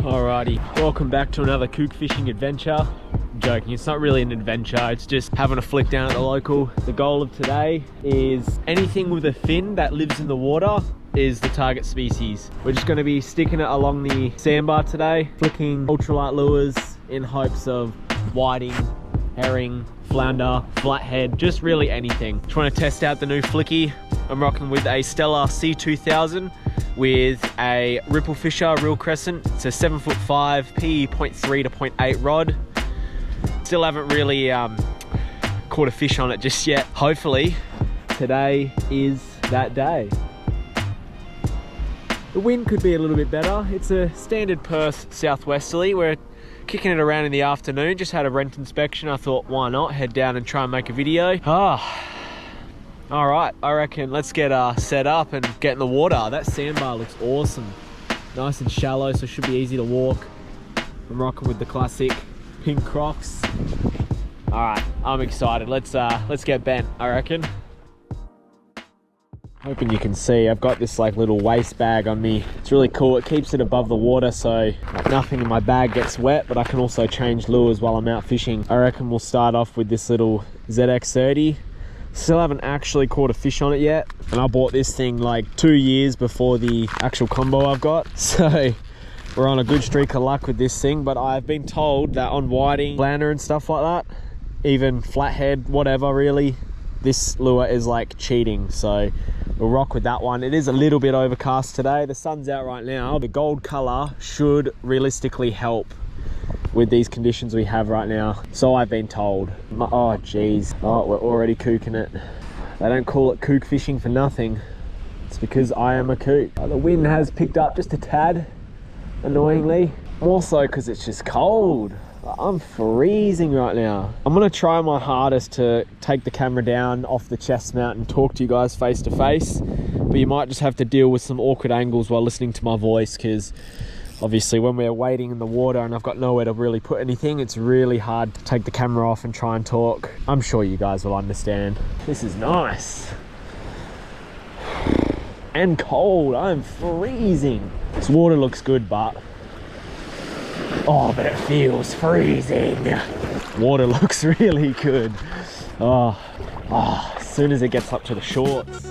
Alrighty, welcome back to another kook fishing adventure. I'm joking, it's not really an adventure, it's just having a flick down at the local. The goal of today is anything with a fin that lives in the water is the target species. We're just going to be sticking it along the sandbar today, flicking ultralight lures in hopes of whiting, herring, flounder, flathead, just really anything. Just want to test out the new flicky. I'm rocking with a Stella C2000 with a Ripple Fisher Real Crescent. It's a 7'5", PE 0.3 to 0.8 rod. Still haven't really caught a fish on it just yet. Hopefully today is that day. The wind could be a little bit better. It's a standard Perth southwesterly. We're kicking it around in the afternoon. Just had a rent inspection. I thought, why not head down and try and make a video. All right, I reckon let's get set up and get in the water. That sandbar looks awesome. Nice and shallow, so it should be easy to walk. I'm rocking with the classic pink Crocs. All right, I'm excited. Let's get bent, I reckon. Hoping you can see, I've got this like little waist bag on me. It's really cool. It keeps it above the water so nothing in my bag gets wet, but I can also change lures while I'm out fishing. I reckon we'll start off with this little ZX30. Still haven't actually caught a fish on it yet. And I bought this thing like 2 years before the actual combo I've got. So we're on a good streak of luck with this thing, but I've been told that on whiting, flounder and stuff like that, even flathead, whatever really, this lure is like cheating. So we'll rock with that one. It is a little bit overcast today. The sun's out right now. The gold color should realistically help with these conditions we have right now. So I've been told. Oh geez. Oh, we're already kooking it. They don't call it kook fishing for nothing. It's because I am a kook. Oh, the wind has picked up just a tad, annoyingly. More so because it's just cold. I'm freezing right now. I'm gonna try my hardest to take the camera down off the chest mount and talk to you guys face to face, but you might just have to deal with some awkward angles while listening to my voice, because obviously when we're wading in the water and I've got nowhere to really put anything, it's really hard to take the camera off and try and talk. I'm sure you guys will understand. This is nice. And cold, I'm freezing. This water looks good, but oh, but it feels freezing. Water looks really good. Oh, as soon as it gets up to the shorts.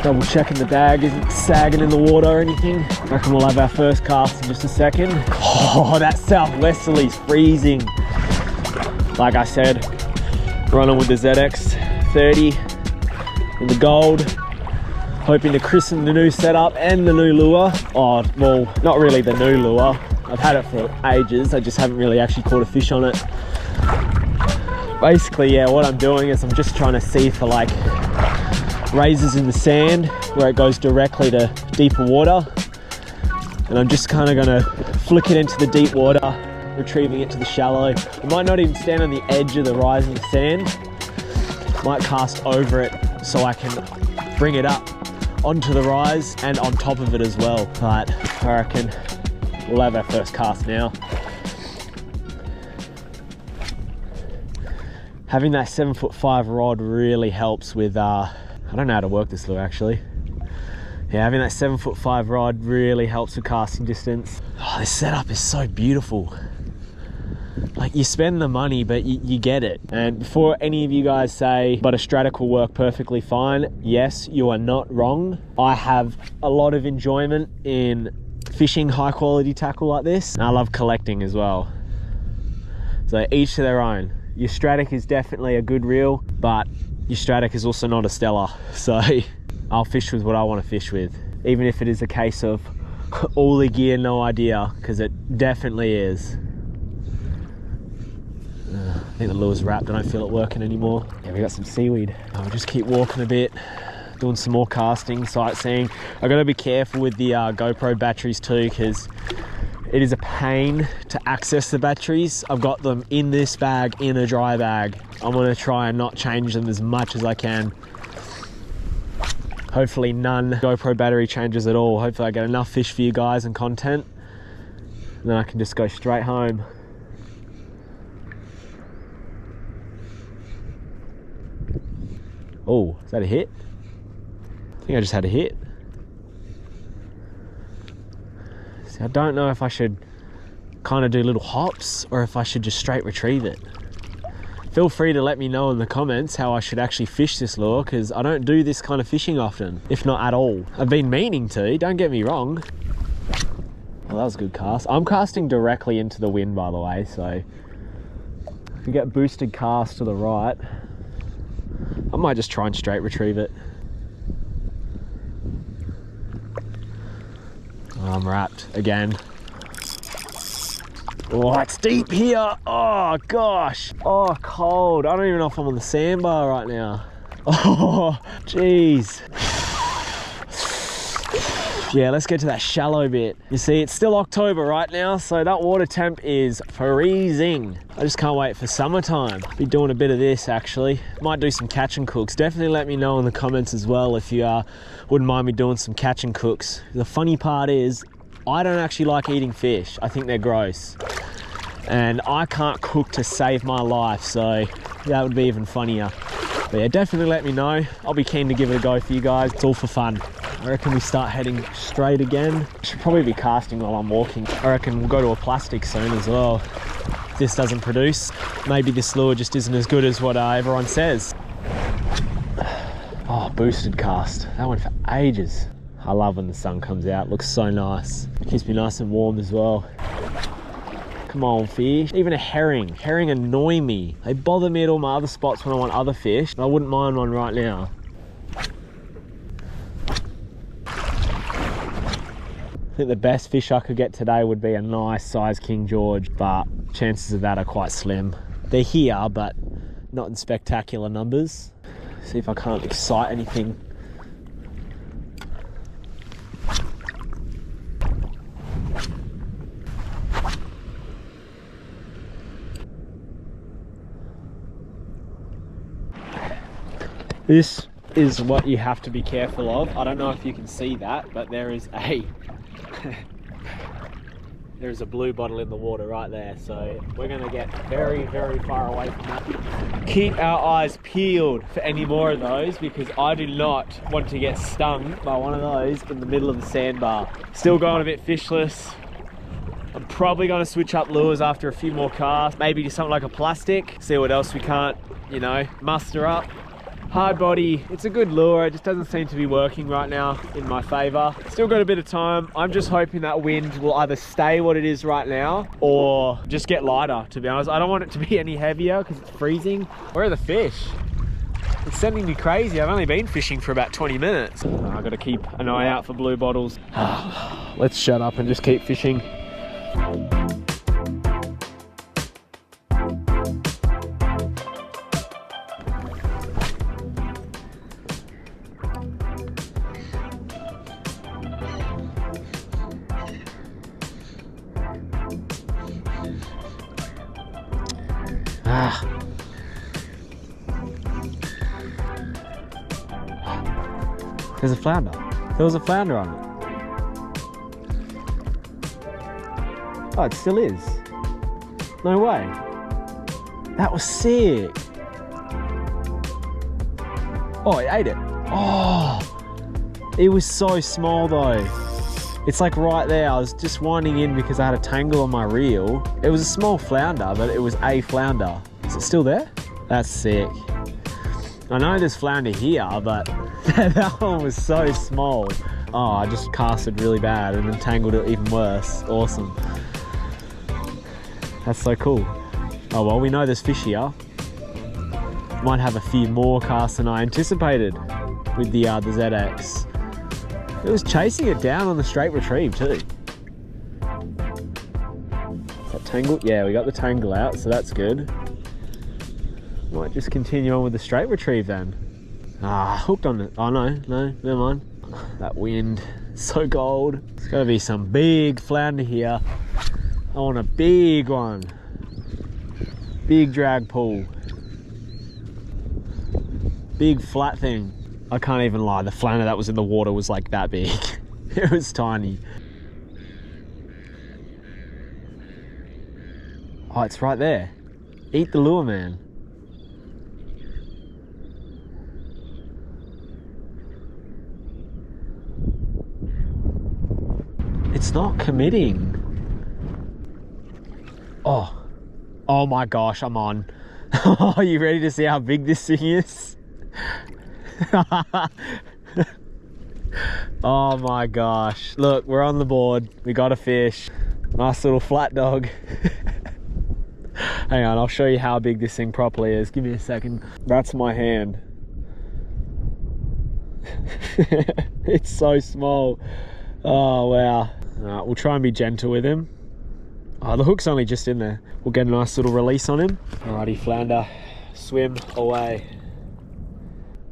Double checking the bag isn't sagging in the water or anything. I reckon we'll have our first cast in just a second. Oh, that southwesterly's freezing. Like I said, running with the ZX30 in the gold, hoping to christen the new setup and the new lure. Oh, well, not really the new lure. I've had it for ages. I just haven't really actually caught a fish on it. Basically, yeah, what I'm doing is I'm just trying to see for like razors in the sand where it goes directly to deeper water. And I'm just kind of gonna flick it into the deep water, retrieving it to the shallow. I might not even stand on the edge of the rising sand. Might cast over it so I can bring it up onto the rise and on top of it as well. But I reckon we'll have our first cast now. Having that 7'5" rod really helps with, I don't know how to work this lure actually. Yeah, having that 7'5" rod really helps with casting distance. Oh, this setup is so beautiful. Like, you spend the money, but you get it. And before any of you guys say, but a Stratic will work perfectly fine, yes, you are not wrong. I have a lot of enjoyment in fishing high quality tackle like this. And I love collecting as well. So each to their own. Your Stratic is definitely a good reel, but your Stratic is also not a Stella. So I'll fish with what I want to fish with. Even if it is a case of all the gear, no idea, because it definitely is. I think the lure's wrapped. I don't feel it working anymore. Yeah, we got some seaweed. I'll just keep walking a bit, doing some more casting, sightseeing. I've got to be careful with the GoPro batteries too, because it is a pain to access the batteries. I've got them in this bag, in a dry bag. I'm going to try and not change them as much as I can. Hopefully none GoPro battery changes at all. Hopefully I get enough fish for you guys and content, and then I can just go straight home. Oh, is that a hit? I think I just had a hit. See, I don't know if I should kind of do little hops or if I should just straight retrieve it. Feel free to let me know in the comments how I should actually fish this lure, because I don't do this kind of fishing often, if not at all. I've been meaning to, don't get me wrong. Well, that was a good cast. I'm casting directly into the wind, by the way, so if you get boosted cast to the right, I might just try and straight retrieve it. Oh, I'm wrapped again. Oh, it's deep here. Oh, gosh. Oh, cold. I don't even know if I'm on the sandbar right now. Oh, jeez. Yeah, let's get to that shallow bit. You see, it's still October right now, so that water temp is freezing. I just can't wait for summertime. Be doing a bit of this, actually. Might do some catch and cooks. Definitely let me know in the comments as well if you wouldn't mind me doing some catch and cooks. The funny part is, I don't actually like eating fish. I think they're gross. And I can't cook to save my life, so that would be even funnier. But yeah, definitely let me know. I'll be keen to give it a go for you guys. It's all for fun. I reckon we start heading straight again. Should probably be casting while I'm walking. I reckon we'll go to a plastic soon as well. If this doesn't produce, maybe this lure just isn't as good as what everyone says. Oh, boosted cast. That went for ages. I love when the sun comes out. It looks so nice. It keeps me nice and warm as well. Come on, fish. Even a herring. Herring annoy me. They bother me at all my other spots when I want other fish. I wouldn't mind one right now. I think the best fish I could get today would be a nice size King George, but chances of that are quite slim. They're here, but not in spectacular numbers. See if I can't excite anything. This is what you have to be careful of. I don't know if you can see that, but there is a there's a blue bottle in the water right there, so we're going to get very, very far away from that. Keep our eyes peeled for any more of those, because I do not want to get stung by one of those in the middle of the sandbar. Still going a bit fishless. I'm probably going to switch up lures after a few more casts, maybe do something like a plastic, see what else we can't, you know, muster up. Hard body, it's a good lure, it just doesn't seem to be working right now in my favor. Still got a bit of time. I'm just hoping that wind will either stay what it is right now or just get lighter, to be honest. I don't want it to be any heavier because it's freezing. Where are the fish? It's sending me crazy. I've only been fishing for about 20 minutes. I've got to keep an eye out for blue bottles. Let's shut up and just keep fishing. There's a flounder. There was a flounder on it. Oh, it still is. No way. That was sick. Oh, it ate it. Oh, it was so small though. It's like right there. I was just winding in because I had a tangle on my reel. It was a small flounder, but it was a flounder. Is it still there? That's sick. I know there's flounder here, but that one was so small. Oh, I just casted really bad and then tangled it even worse. Awesome. That's so cool. Oh well, we know there's fish here. Might have a few more casts than I anticipated with the ZX. It was chasing it down on the straight retrieve too. Is that tangle? Yeah, we got the tangle out, so that's good. Might just continue on with the straight retrieve then. Ah, hooked on it. Oh no, never mind. That wind, so cold. There's gotta be some big flounder here. I want a big one. Big drag pull. Big flat thing. I can't even lie, the flounder that was in the water was like that big. It was tiny. Oh, it's right there. Eat the lure, man. It's not committing. Oh my gosh, I'm on. Are you ready to see how big this thing is? Oh my gosh. Look, we're on the board. We got a fish. Nice little flat dog. Hang on, I'll show you how big this thing properly is. Give me a second. That's my hand. It's so small. Oh wow. Alright, we'll try and be gentle with him. Oh, the hook's only just in there. We'll get a nice little release on him. Alrighty, flounder, swim away.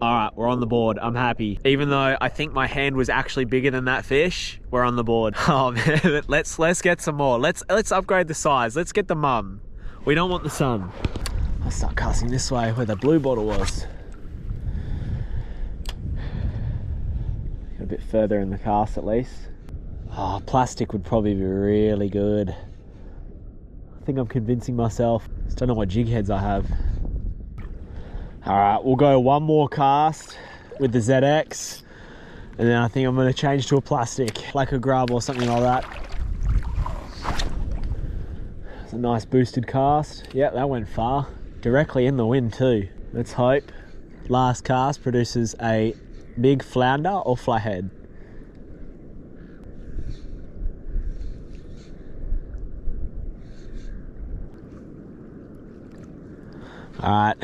Alright, we're on the board. I'm happy. Even though I think my hand was actually bigger than that fish, we're on the board. Oh man, let's get some more. Let's upgrade the size. Let's get the mum. We don't want the sun. I'll start casting this way where the blue bottle was. Get a bit further in the cast at least. Oh, plastic would probably be really good. I think I'm convincing myself. Just don't know what jig heads I have. All right, we'll go one more cast with the ZX, and then I think I'm going to change to a plastic, like a grub or something like that. It's a nice boosted cast. Yep, that went far. Directly in the wind too. Let's hope last cast produces a big flounder or flathead. All right,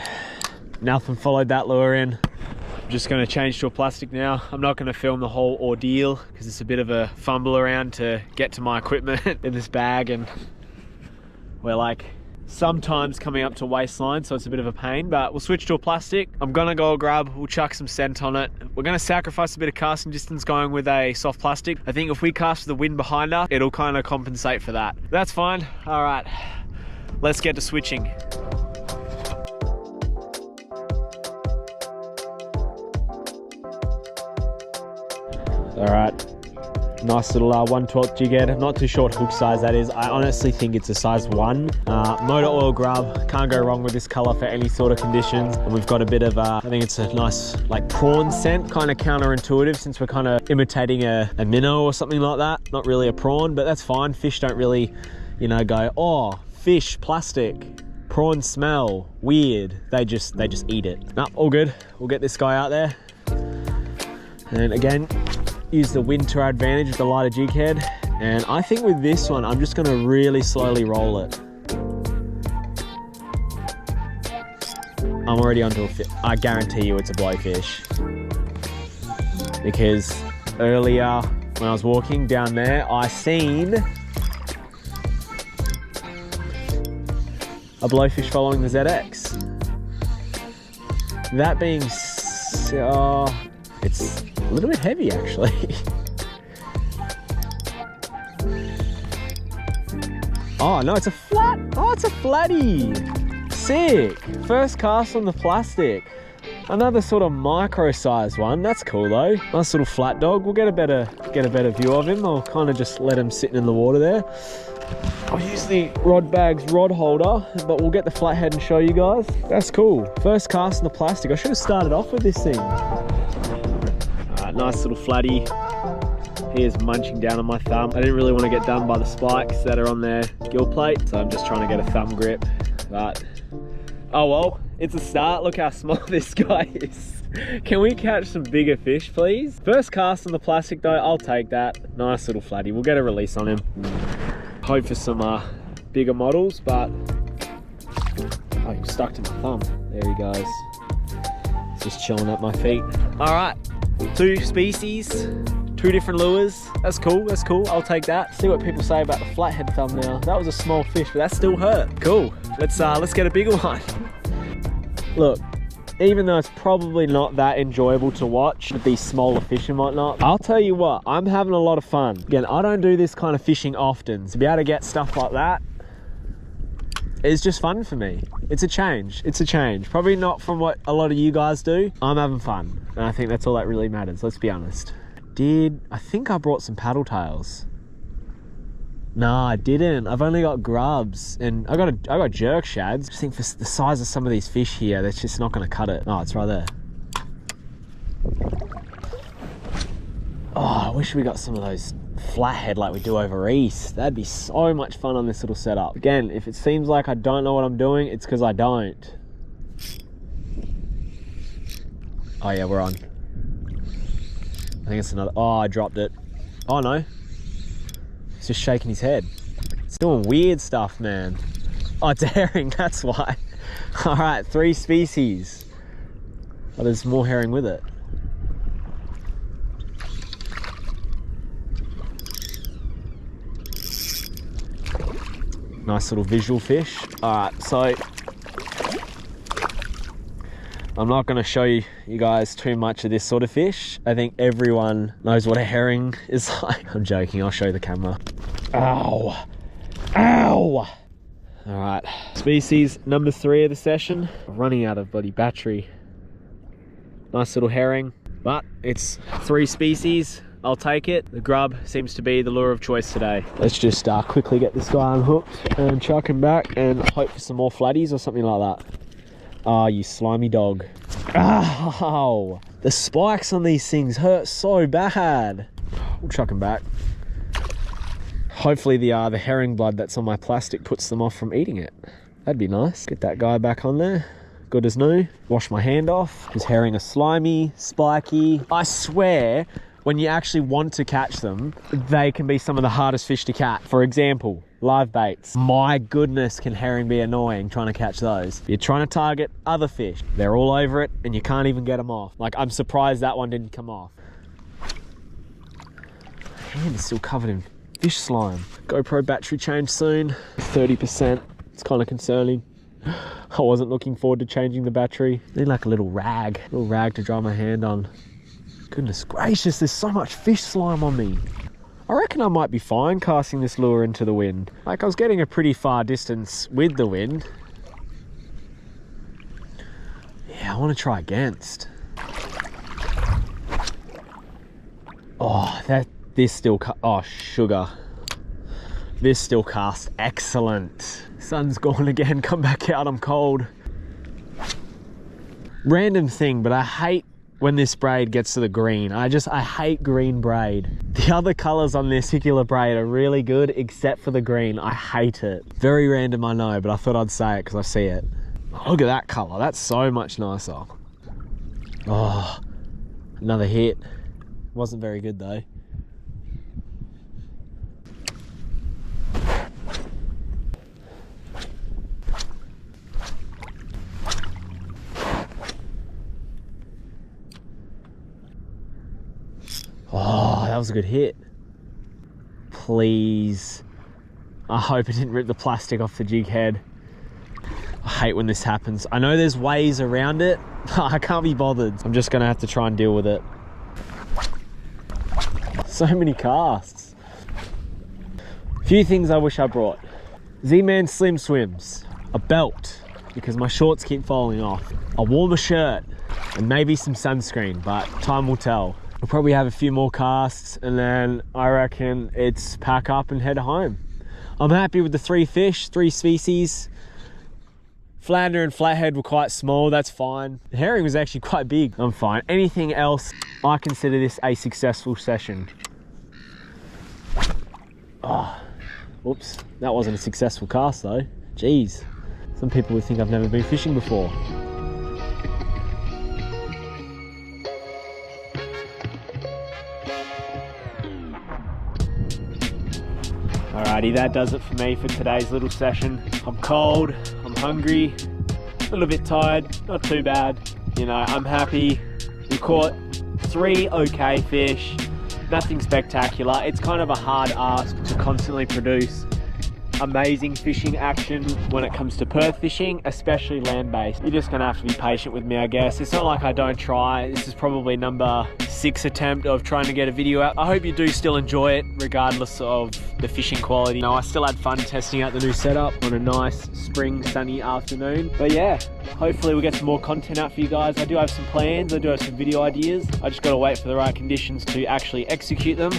nothing followed that lure in. I'm just going to change to a plastic now. I'm not going to film the whole ordeal because it's a bit of a fumble around to get to my equipment in this bag, and we're like sometimes coming up to waistline, so it's a bit of a pain, but we'll switch to a plastic. I'm going to go grab, we'll chuck some scent on it. We're going to sacrifice a bit of casting distance going with a soft plastic. I think if we cast with the wind behind us, it'll kind of compensate for that. That's fine. All right, let's get to switching. All right, nice little 1/12 jig head. Not too short hook size, that is. I honestly think it's a size 1. Motor oil grub, can't go wrong with this color for any sort of conditions. And we've got a bit of, I think it's a nice like prawn scent, kind of counterintuitive since we're kind of imitating a minnow or something like that. Not really a prawn, but that's fine. Fish don't really, you know, go, oh, fish, plastic, prawn smell, weird. They just eat it. No, all good. We'll get this guy out there. And again, use the wind to our advantage with the lighter jig head. And I think with this one, I'm just gonna really slowly roll it. I'm already onto a fish. I guarantee you it's a blowfish. Because earlier when I was walking down there, I seen a blowfish following the ZX. That being it's a little bit heavy actually. Oh no, it's a flat. Oh, it's a flatty. Sick. First cast on the plastic. Another sort of micro size one. That's cool though. Nice little flat dog. We'll get a better view of him. I'll kind of just let him sit in the water there. I'll use the rod bag's rod holder, but we'll get the flathead and show you guys. That's cool. First cast on the plastic. I should have started off with this thing. Nice little flatty. He is munching down on my thumb. I didn't really want to get done by the spikes that are on their gill plate, so I'm just trying to get a thumb grip. But oh well, it's a start. Look how small this guy is. Can we catch some bigger fish, please? First cast on the plastic though, I'll take that. Nice little flatty. We'll get a release on him. Hope for some bigger models, but oh, he's stuck to my thumb. There he goes. Just chilling at my feet. All right. 2 species, 2 different lures. That's cool, that's cool. I'll take that. See what people say about the flathead thumbnail. That was a small fish, but that still hurt. Cool. Let's get a bigger one. Look, even though it's probably not that enjoyable to watch with these smaller fish and whatnot, I'll tell you what, I'm having a lot of fun. Again, I don't do this kind of fishing often. To be able to get stuff like that, it's just fun for me. It's a change. It's a change. Probably not from what a lot of you guys do. I'm having fun. And I think that's all that really matters. Let's be honest. I think I brought some paddle tails. No, I didn't. I've only got grubs and I got jerk shads. I just think for the size of some of these fish here, that's just not gonna cut it. Oh, it's right there. Oh, I wish we got some of those flathead like we do over east. That'd be so much fun on this little setup. Again, if it seems like I don't know what I'm doing, it's because I don't. Oh yeah, we're on. I think it's another. Oh, I dropped it. Oh no. He's just shaking his head. It's doing weird stuff, man. Oh, it's a herring, that's why. All right, 3 species. Oh, there's more herring with it. Nice little visual fish. All right, so I'm not going to show you guys too much of this sort of fish. I think everyone knows what a herring is like. I'm joking, I'll show you the camera. Ow! Ow! All right, species number 3 of the session. I'm running out of bloody battery. Nice little herring, but it's 3 species. I'll take it. The grub seems to be the lure of choice today. Let's just quickly get this guy unhooked and chuck him back and hope for some more flatties or something like that. Ah, you slimy dog. Ow! The spikes on these things hurt so bad. We'll chuck him back. Hopefully the herring blood that's on my plastic puts them off from eating it. That'd be nice. Get that guy back on there. Good as new. Wash my hand off. Because herring are slimy, spiky. I swear, when you actually want to catch them, they can be some of the hardest fish to catch. For example, live baits. My goodness, can herring be annoying trying to catch those. You're trying to target other fish. They're all over it and you can't even get them off. Like, I'm surprised that one didn't come off. My hand is still covered in fish slime. GoPro battery change soon. 30%. It's kind of concerning. I wasn't looking forward to changing the battery. Need like a little rag to dry my hand on. Goodness gracious, there's so much fish slime on me. I reckon I might be fine casting this lure into the wind. Like, I was getting a pretty far distance with the wind. Yeah, I want to try against. Oh, this still, oh, sugar. This still casts excellent. Sun's gone again, come back out, I'm cold. Random thing, but I hate when this braid gets to the green. I hate green braid. The other colors on this particular braid are really good, except for the green. I hate it. Very random, I know, but I thought I'd say it because I see it. Look at that color, that's so much nicer. Oh, another hit. Wasn't very good though. Oh, that was a good hit. Please. I hope it didn't rip the plastic off the jig head. I hate when this happens. I know there's ways around it. I can't be bothered. I'm just gonna have to try and deal with it. So many casts. A few things I wish I brought. Z-Man Slim Swims. A belt, because my shorts keep falling off. A warmer shirt, and maybe some sunscreen, but time will tell. We'll probably have a few more casts and then I reckon it's pack up and head home. I'm happy with the 3 fish, 3 species. Flounder and flathead were quite small, that's fine. The herring was actually quite big, I'm fine. Anything else, I consider this a successful session. Oh, whoops, that wasn't a successful cast though. Jeez, some people would think I've never been fishing before. Alrighty, that does it for me for today's little session. I'm cold, I'm hungry, a little bit tired, not too bad. You know, I'm happy. We caught 3 okay fish, nothing spectacular. It's kind of a hard ask to constantly produce amazing fishing action when it comes to Perth fishing, especially land-based. You're just gonna have to be patient with me, I guess. It's not like I don't try. This is probably number 6 attempt of trying to get a video out. I hope you do still enjoy it, regardless of the fishing quality. You know, I still had fun testing out the new setup on a nice spring sunny afternoon. But yeah, hopefully we'll get some more content out for you guys. I do have some plans, I do have some video ideas. I just gotta wait for the right conditions to actually execute them.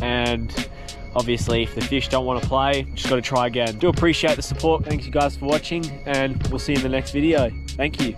And obviously, if the fish don't want to play, just got to try again. Do appreciate the support. Thanks you guys for watching, and we'll see you in the next video. Thank you.